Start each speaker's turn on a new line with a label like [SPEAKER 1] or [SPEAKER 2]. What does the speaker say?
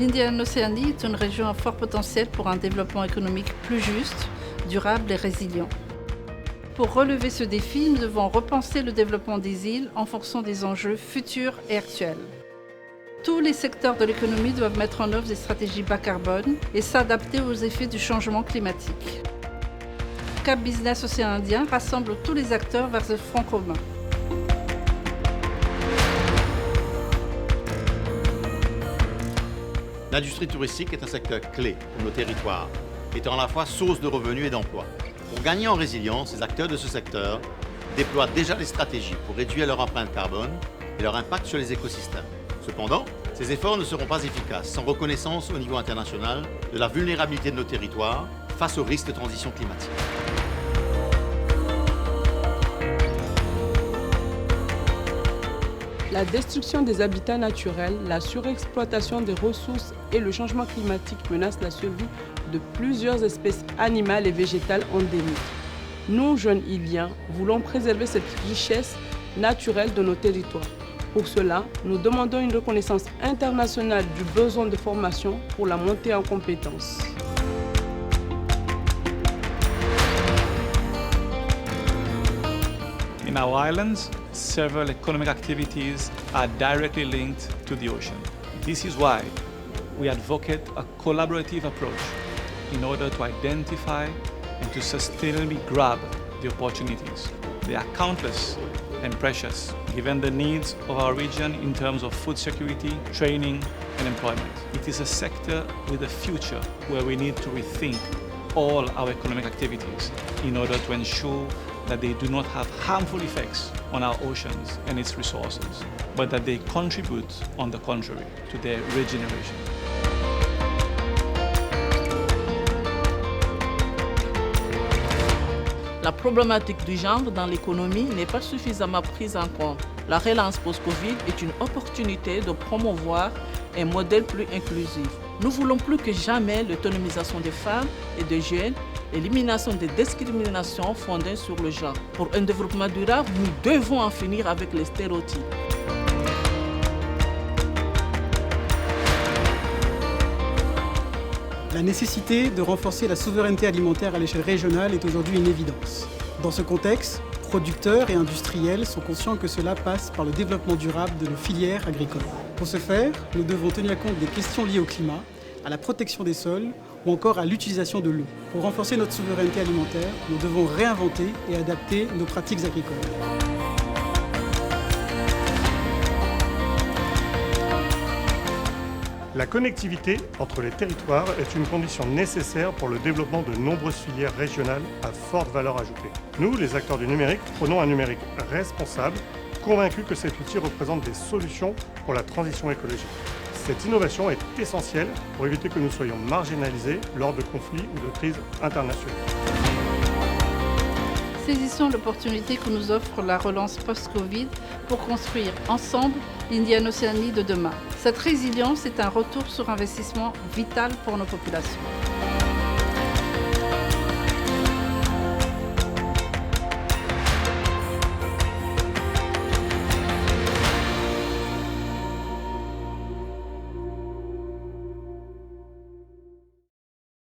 [SPEAKER 1] L'Indiane-Océanie est une région à fort potentiel pour un développement économique plus juste, durable et résilient. Pour relever ce défi, nous devons repenser le développement des îles en fonction des enjeux futurs et actuels. Tous les secteurs de l'économie doivent mettre en œuvre des stratégies bas carbone et s'adapter aux effets du changement climatique. Cap Business Océan Indien rassemble tous les acteurs vers ce front commun.
[SPEAKER 2] L'industrie touristique est un secteur clé pour nos territoires, étant à la fois source de revenus et d'emplois. Pour gagner en résilience, les acteurs de ce secteur déploient déjà des stratégies pour réduire leur empreinte carbone et leur impact sur les écosystèmes. Cependant, ces efforts ne seront pas efficaces sans reconnaissance au niveau international de la vulnérabilité de nos territoires face aux risques de transition climatique.
[SPEAKER 3] La destruction des habitats naturels, la surexploitation des ressources et le changement climatique menacent la survie de plusieurs espèces animales et végétales endémiques. Nous, jeunes Iliens, voulons préserver cette richesse naturelle de nos territoires. Pour cela, nous demandons une reconnaissance internationale du besoin de formation pour la montée en compétences.
[SPEAKER 4] In our islands, several economic activities are directly linked to the ocean. This is why we advocate a collaborative approach in order to identify and to sustainably grab the opportunities. They are countless and precious, given the needs of our region in terms of food security, training, and employment. It is a sector with a future where we need to rethink all our economic activities in order to ensure that they do not have harmful effects on our oceans and its resources, but that they contribute, on the contrary, to their regeneration.
[SPEAKER 5] La problématique du genre dans l'économie n'est pas suffisamment prise en compte. La relance post-Covid est une opportunité de promouvoir un modèle plus inclusif. Nous voulons plus que jamais l'autonomisation des femmes et des jeunes, l'élimination des discriminations fondées sur le genre. Pour un développement durable, nous devons en finir avec les stéréotypes.
[SPEAKER 6] La nécessité de renforcer la souveraineté alimentaire à l'échelle régionale est aujourd'hui une évidence. Dans ce contexte, producteurs et industriels sont conscients que cela passe par le développement durable de nos filières agricoles. Pour ce faire, nous devons tenir compte des questions liées au climat, à la protection des sols ou encore à l'utilisation de l'eau. Pour renforcer notre souveraineté alimentaire, nous devons réinventer et adapter nos pratiques agricoles.
[SPEAKER 7] La connectivité entre les territoires est une condition nécessaire pour le développement de nombreuses filières régionales à forte valeur ajoutée. Nous, les acteurs du numérique, prenons un numérique responsable, convaincus que cet outil représente des solutions pour la transition écologique. Cette innovation est essentielle pour éviter que nous soyons marginalisés lors de conflits ou de crises internationales.
[SPEAKER 1] Saisissons l'opportunité que nous offre la relance post-Covid pour construire ensemble l'Indiane-Océanie de demain. Cette résilience est un retour sur investissement vital pour nos populations.